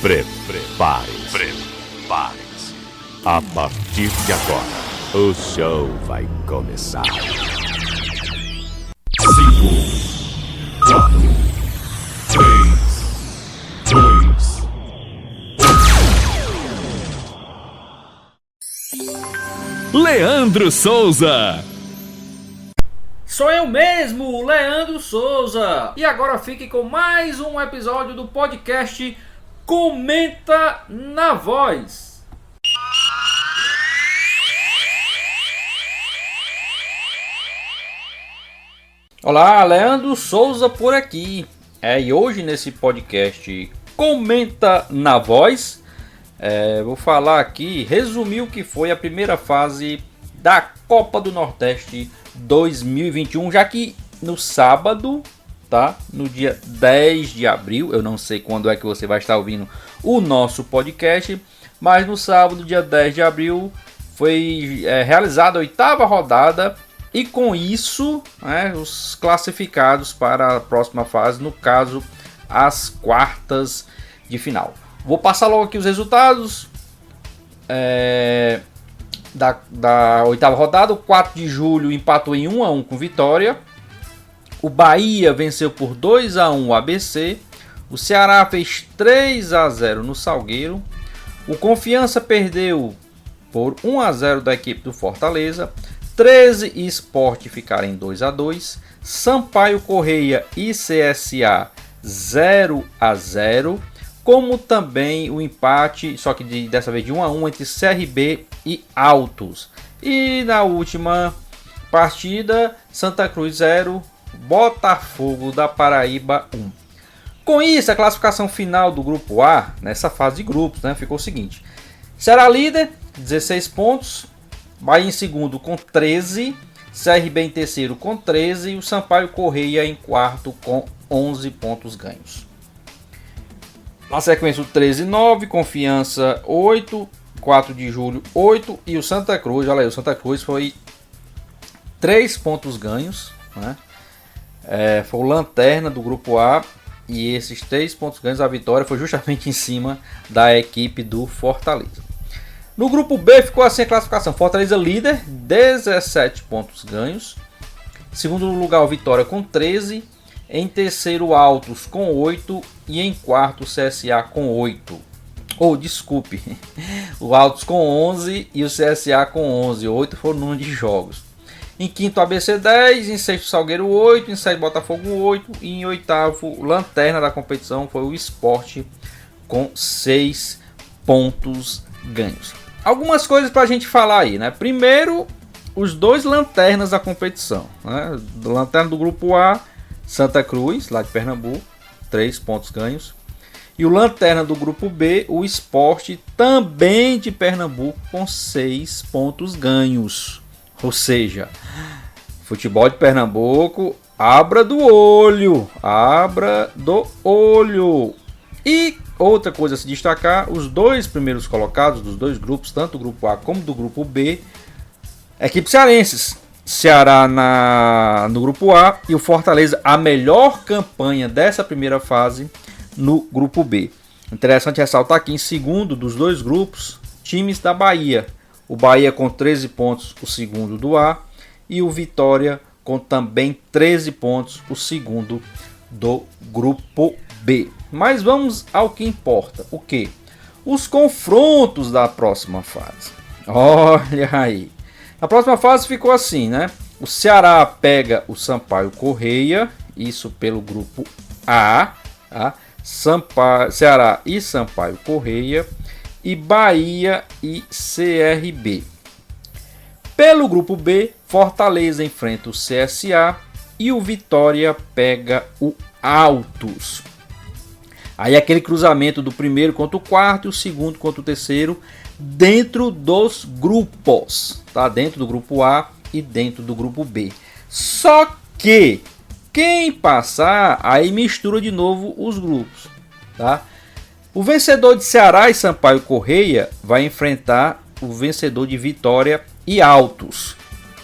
Prepare-se. A partir de agora, o show vai começar. 5, 4, 3, 2. Leandro Souza. Sou eu mesmo, Leandro Souza. E agora fique com mais um episódio do podcast Comenta na Voz. Olá, Leandro Souza por aqui. E hoje nesse podcast Comenta na Voz, vou falar aqui, resumir o que foi a primeira fase da Copa do Nordeste 2021, já que no sábado, tá? No dia 10 de abril, eu não sei quando é que você vai estar ouvindo o nosso podcast, mas no sábado, dia 10 de abril, foi realizada a 8ª rodada e com isso, os classificados para a próxima fase, no caso, as quartas de final. Vou passar logo aqui os resultados da 8ª rodada. O 4 de julho empatou em 1-1 com Vitória. O Bahia venceu por 2-1 o ABC. O Ceará fez 3-0 no Salgueiro. O Confiança perdeu por 1-0 da equipe do Fortaleza. 13 e Sport ficaram em 2-2. Sampaio Correia e CSA 0-0. Como também o empate, só que dessa vez de 1-1 entre CRB e Altos. E na última partida, Santa Cruz 0, Botafogo da Paraíba 1. Com isso, a classificação final do grupo A, nessa fase de grupos, ficou o seguinte: Ceará líder, 16 pontos, Bahia em segundo com 13, CRB em terceiro com 13 e o Sampaio Correia em quarto com 11 pontos ganhos. Na sequência, o 13-9, Confiança 8, 4 de julho 8 e o Santa Cruz, olha aí, o Santa Cruz foi 3 pontos ganhos, foi o lanterna do grupo A e esses 3 pontos ganhos, a vitória foi justamente em cima da equipe do Fortaleza. No grupo B ficou assim a classificação: Fortaleza líder, 17 pontos ganhos, segundo lugar o Vitória com 13, em terceiro Altos com 8 e em quarto CSA com 8. Desculpe, o Altos com 11 e o CSA com 11. 8 foi o número de jogos. Em quinto ABC 10, em sexto Salgueiro 8, em sétimo Botafogo 8 e em oitavo lanterna da competição foi o Sport com 6 pontos ganhos. Algumas coisas para a gente falar aí, Primeiro, os dois lanternas da competição, Lanterna do grupo A, Santa Cruz, lá de Pernambuco, 3 pontos ganhos. E o lanterna do grupo B, o Sport, também de Pernambuco, com 6 pontos ganhos. Ou seja, futebol de Pernambuco, abra do olho. E outra coisa a se destacar, os dois primeiros colocados dos dois grupos, tanto do grupo A como do grupo B, equipes cearenses. Ceará no grupo A e o Fortaleza, a melhor campanha dessa primeira fase no grupo B. Interessante ressaltar aqui em segundo dos dois grupos, times da Bahia. O Bahia com 13 pontos, o segundo do A, e o Vitória com também 13 pontos, o segundo do grupo B. Mas vamos ao que importa. O quê? Os confrontos da próxima fase. Olha aí. Na próxima fase ficou assim, O Ceará pega o Sampaio Correia, isso pelo grupo A, Ceará e Sampaio Correia, e Bahia e CRB. Pelo grupo B, Fortaleza enfrenta o CSA e o Vitória pega o Altos. Aí aquele cruzamento do primeiro contra o quarto e o segundo contra o terceiro, dentro dos grupos, dentro do grupo A e dentro do grupo B. Só que quem passar, aí mistura de novo os grupos, O vencedor de Ceará e Sampaio Correia vai enfrentar o vencedor de Vitória e Altos.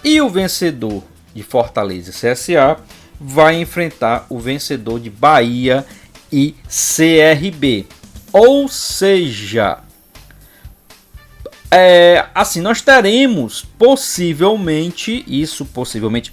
E o vencedor de Fortaleza e CSA vai enfrentar o vencedor de Bahia e CRB. Ou seja, assim, nós teremos possivelmente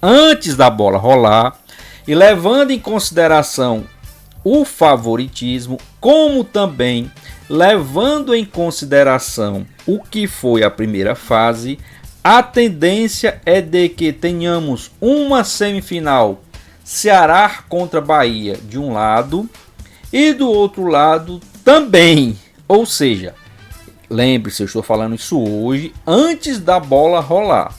antes da bola rolar, e levando em consideração o favoritismo, como também levando em consideração o que foi a primeira fase, a tendência é de que tenhamos uma semifinal Ceará contra Bahia de um lado e do outro lado também. Ou seja, lembre-se, eu estou falando isso hoje antes da bola rolar.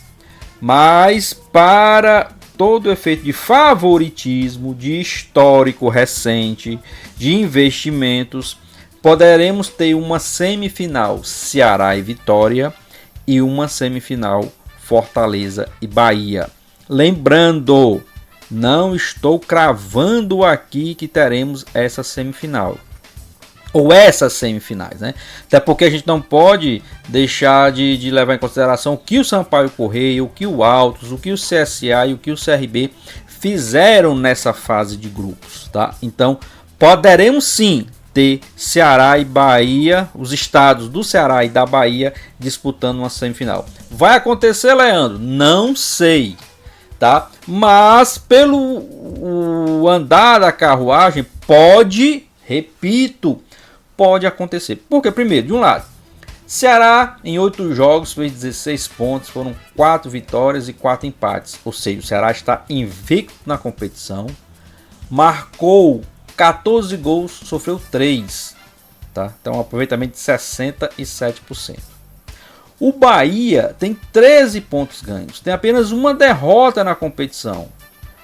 Mas para todo efeito de favoritismo, de histórico recente, de investimentos, poderemos ter uma semifinal Ceará e Vitória e uma semifinal Fortaleza e Bahia. Lembrando, não estou cravando aqui que teremos essa semifinal. Ou essas semifinais, né? Até porque a gente não pode deixar de levar em consideração o que o Sampaio Corrêa, o que o Altos, o que o CSA e o que o CRB fizeram nessa fase de grupos, tá? Então, poderemos sim ter Ceará e Bahia, os estados do Ceará e da Bahia disputando uma semifinal. Vai acontecer, Leandro? Não sei, tá? Mas pelo andar da carruagem pode, repito, pode acontecer. Porque primeiro, de um lado, Ceará em 8 jogos fez 16 pontos, foram 4 vitórias e 4 empates. Ou seja, o Ceará está invicto na competição, marcou 14 gols, sofreu 3, tá? Então um aproveitamento de 67%. O Bahia tem 13 pontos ganhos, tem apenas uma derrota na competição,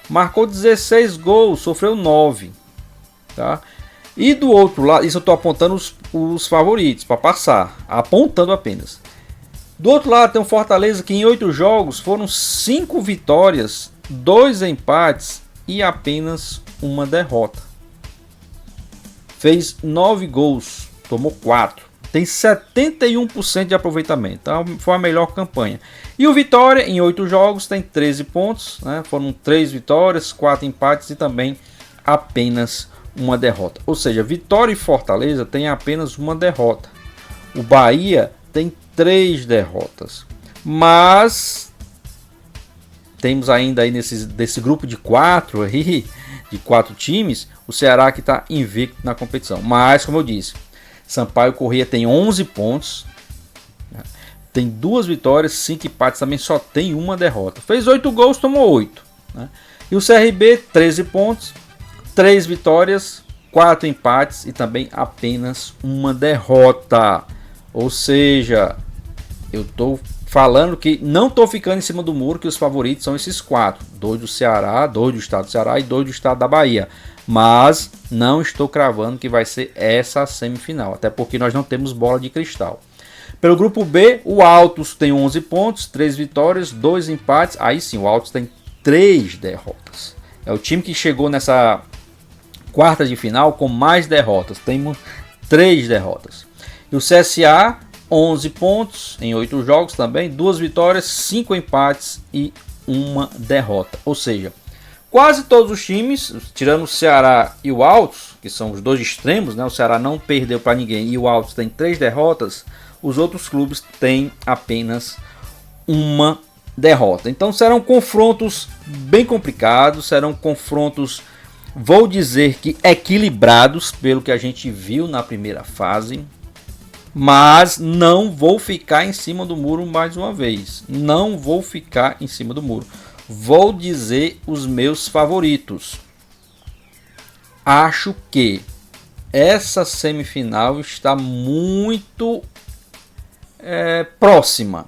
marcou 16 gols, sofreu 9, tá? E do outro lado, isso eu estou apontando os favoritos para passar, apontando apenas. Do outro lado tem o Fortaleza, que em 8 jogos foram 5 vitórias, 2 empates e apenas uma derrota. Fez 9 gols, tomou 4. Tem 71% de aproveitamento. Então foi a melhor campanha. E o Vitória, em 8 jogos, tem 13 pontos. Né? Foram 3 vitórias, 4 empates e também apenas uma derrota. Ou seja, Vitória e Fortaleza têm apenas uma derrota. O Bahia tem 3 derrotas. Mas temos ainda aí desse grupo de 4 aí, de 4 times, o Ceará que está invicto na competição. Mas, como eu disse, Sampaio Corrêa tem 11 pontos, né? Tem 2 vitórias, 5 empates, também só tem uma derrota. Fez 8 gols, tomou 8. Né? E o CRB, 13 pontos, 3 vitórias, 4 empates e também apenas uma derrota. Ou seja, eu estou falando que não estou ficando em cima do muro, que os favoritos são esses 4. 2 do Ceará, 2 do estado do Ceará e 2 do estado da Bahia. Mas não estou cravando que vai ser essa semifinal, até porque nós não temos bola de cristal. Pelo grupo B, o Altos tem 11 pontos, 3 vitórias, 2 empates. Aí sim, o Altos tem 3 derrotas. É o time que chegou nessa quarta de final com mais derrotas. Temos 3 derrotas. E o CSA, 11 pontos em 8 jogos também, 2 vitórias, 5 empates e uma derrota. Ou seja, quase todos os times, tirando o Ceará e o Altos, que são os dois extremos, né? O Ceará não perdeu para ninguém e o Altos tem 3 derrotas, os outros clubes têm apenas uma derrota. Então serão confrontos bem complicados, serão confrontos, vou dizer que equilibrados, pelo que a gente viu na primeira fase. Mas não vou ficar em cima do muro mais uma vez. Não vou ficar em cima do muro. Vou dizer os meus favoritos. Acho que essa semifinal está muito próxima.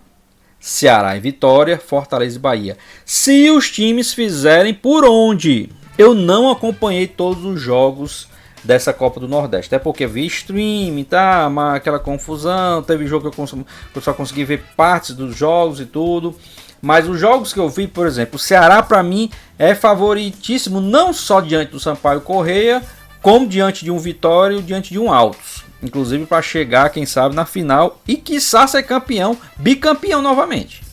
Ceará e Vitória, Fortaleza e Bahia. Se os times fizerem por onde. Eu não acompanhei todos os jogos dessa Copa do Nordeste, até porque vi stream, tá, aquela confusão, teve jogo que eu só consegui ver partes dos jogos e tudo, mas os jogos que eu vi, por exemplo, o Ceará para mim é favoritíssimo, não só diante do Sampaio Corrêa, como diante de um Vitória e diante de um Altos, inclusive para chegar, quem sabe, na final e quiçá ser campeão, bicampeão novamente.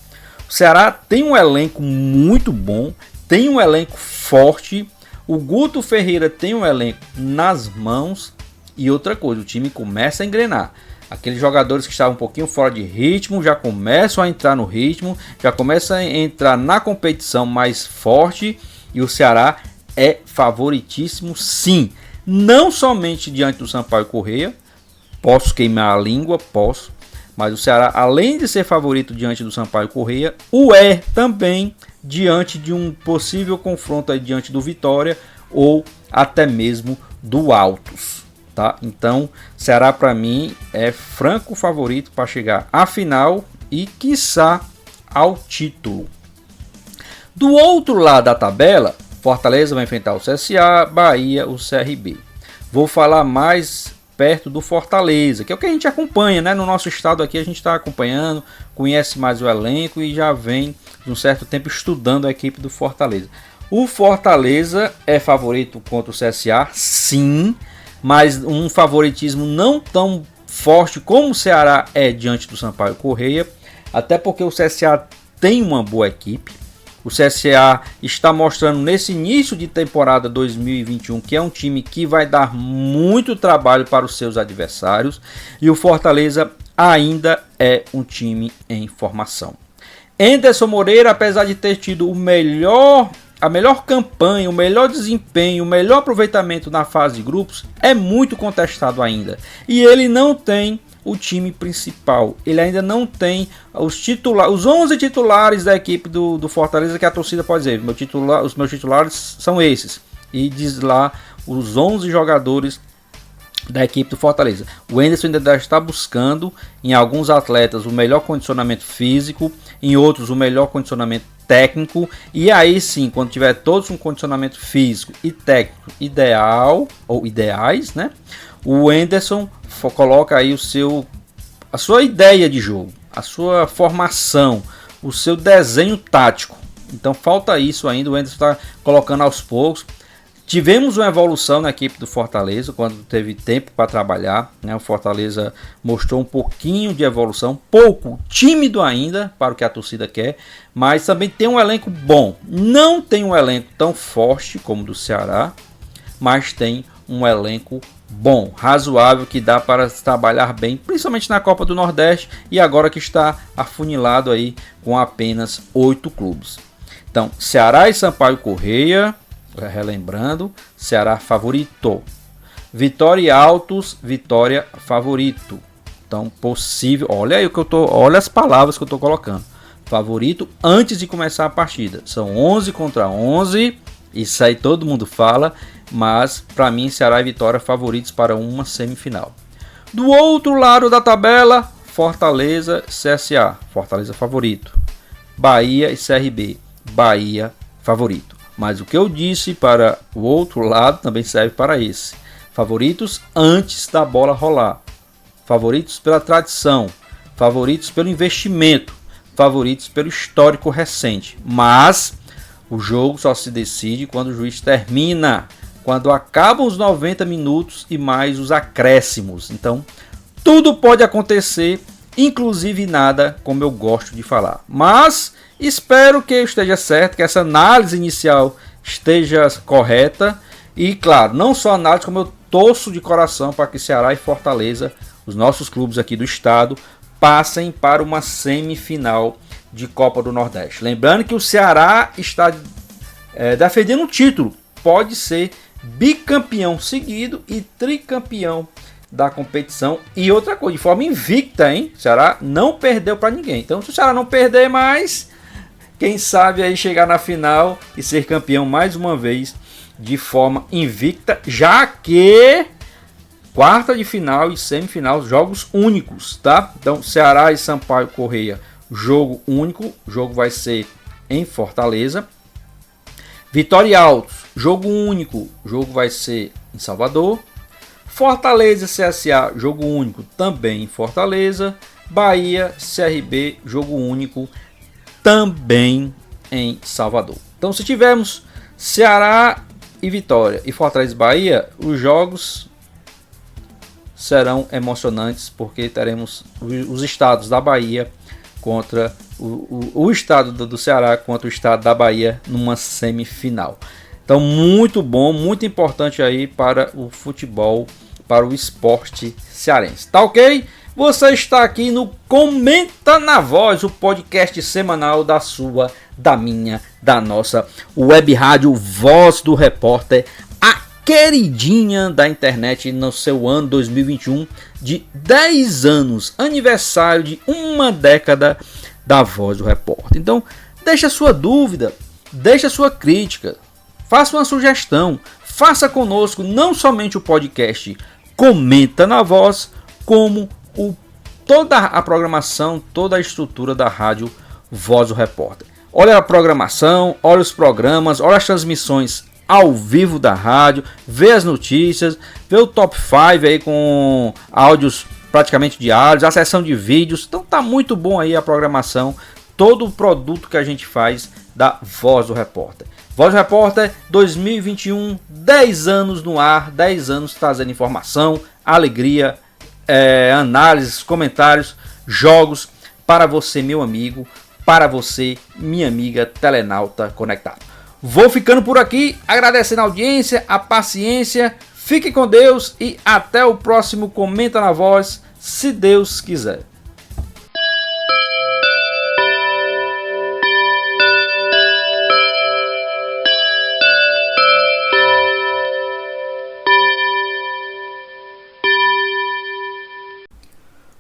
O Ceará tem um elenco muito bom, tem um elenco forte. O Guto Ferreira tem um elenco nas mãos E outra coisa, o time começa a engrenar. Aqueles jogadores que estavam um pouquinho fora de ritmo já começam a entrar no ritmo, já começam a entrar na competição mais forte. E o Ceará é favoritíssimo, sim. Não somente diante do Sampaio Corrêa, posso queimar a língua, posso. Mas o Ceará, além de ser favorito diante do Sampaio Corrêa, o é também diante de um possível confronto aí diante do Vitória ou até mesmo do Altos. Tá? Então, Ceará para mim é franco favorito para chegar à final e quiçá ao título. Do outro lado da tabela, Fortaleza vai enfrentar o CSA, Bahia, o CRB. Vou falar mais perto do Fortaleza, que é o que a gente acompanha, né? No nosso estado aqui a gente está acompanhando, conhece mais o elenco e já vem de um certo tempo estudando a equipe do Fortaleza. O Fortaleza é favorito contra o CSA, sim, mas um favoritismo não tão forte como o Ceará é diante do Sampaio Corrêa, até porque o CSA tem uma boa equipe. O CSA está mostrando nesse início de temporada 2021 que é um time que vai dar muito trabalho para os seus adversários. E o Fortaleza ainda é um time em formação. Anderson Moreira, apesar de ter tido a melhor campanha, o melhor desempenho, o melhor aproveitamento na fase de grupos, é muito contestado ainda. E ele não tem o time principal. Ele ainda não tem os 11 titulares da equipe do Fortaleza, que a torcida pode dizer, os meus titulares são esses. E diz lá os 11 jogadores da equipe do Fortaleza. O Anderson ainda está buscando em alguns atletas o melhor condicionamento físico, em outros o melhor condicionamento técnico, e aí sim, quando tiver todos um condicionamento físico e técnico ideal ou ideais, né? O Anderson coloca aí a sua ideia de jogo, a sua formação, o seu desenho tático. Então falta isso ainda, o Anderson está colocando aos poucos. Tivemos uma evolução na equipe do Fortaleza quando teve tempo para trabalhar, né? O Fortaleza mostrou um pouquinho de evolução, pouco tímido ainda para o que a torcida quer, mas também tem um elenco bom. Não tem um elenco tão forte como o do Ceará, mas tem um elenco bom, razoável, que dá para trabalhar bem, principalmente na Copa do Nordeste e agora que está afunilado aí com apenas 8 clubes. Então, Ceará e Sampaio Corrêa, relembrando, Ceará favorito. Vitória e Altos, Vitória favorito. Então, possível, olha aí olha as palavras que eu estou colocando. Favorito antes de começar a partida. São 11 contra 11, isso aí todo mundo fala, mas para mim Ceará e Vitória favoritos para uma semifinal. Do outro lado da tabela, Fortaleza, CSA, Fortaleza favorito. Bahia e CRB, Bahia favorito. Mas o que eu disse para o outro lado também serve para esse. Favoritos antes da bola rolar. Favoritos pela tradição. Favoritos pelo investimento. Favoritos pelo histórico recente. Mas o jogo só se decide quando o juiz termina. Quando acabam os 90 minutos e mais os acréscimos. Então, tudo pode acontecer, inclusive nada, como eu gosto de falar. Mas espero que esteja certo, que essa análise inicial esteja correta. E claro, não só análise, como eu torço de coração para que Ceará e Fortaleza, os nossos clubes aqui do estado, passem para uma semifinal de Copa do Nordeste. Lembrando que o Ceará está defendendo um título. Pode ser bicampeão seguido e tricampeão da competição. E outra coisa, de forma invicta, hein? O Ceará não perdeu para ninguém. Então, se o Ceará não perder mais, quem sabe aí chegar na final e ser campeão mais uma vez de forma invicta, já que quarta de final e semifinal, jogos únicos, tá? Então, Ceará e Sampaio Corrêa, jogo único, o jogo vai ser em Fortaleza. Vitória e Altos, jogo único, o jogo vai ser em Salvador. Fortaleza e CSA, jogo único, também em Fortaleza. Bahia, CRB, jogo único, também em Salvador. Então, se tivermos Ceará e Vitória e Fortaleza e Bahia, os jogos serão emocionantes, porque teremos os estados da Bahia contra o estado do Ceará contra o estado da Bahia numa semifinal. Então, muito bom, muito importante aí para o futebol para o esporte cearense. Tá ok? Você está aqui no Comenta na Voz, o podcast semanal da sua, da minha, da nossa web rádio Voz do Repórter, a queridinha da internet no seu ano 2021 de 10 anos, aniversário de uma década da Voz do Repórter. Então, deixa sua dúvida, deixa sua crítica, faça uma sugestão, faça conosco não somente o podcast Comenta na Voz, como toda a programação, toda a estrutura da rádio Voz do Repórter. Olha a programação, olha os programas, olha as transmissões ao vivo da rádio, vê as notícias, vê o top 5 aí com áudios praticamente diários, a seção de vídeos. Então tá muito bom aí a programação, todo o produto que a gente faz da Voz do Repórter. Voz do Repórter 2021, 10 anos no ar, 10 anos trazendo informação, alegria, análises, comentários, jogos para você, meu amigo, para você, minha amiga telenauta conectado. Vou ficando por aqui, agradecendo a audiência, a paciência, fique com Deus e até o próximo Comenta na Voz, se Deus quiser.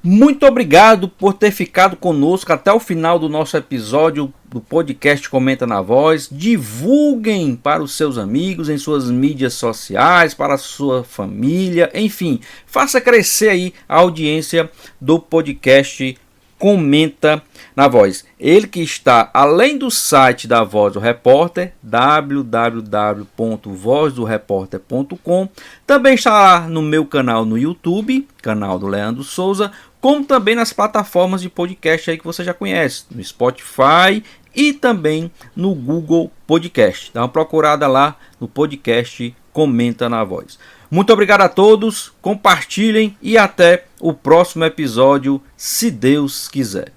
Muito obrigado por ter ficado conosco até o final do nosso episódio do podcast Comenta na Voz. Divulguem para os seus amigos em suas mídias sociais, para a sua família, enfim, faça crescer aí a audiência do podcast Comenta na Voz. Ele que está além do site da Voz do Repórter, www.vozdoreporter.com, também está lá no meu canal no YouTube, canal do Leandro Souza, como também nas plataformas de podcast aí que você já conhece, no Spotify e também no Google Podcast. Dá uma procurada lá no podcast Comenta na Voz. Muito obrigado a todos, compartilhem e até o próximo episódio, se Deus quiser.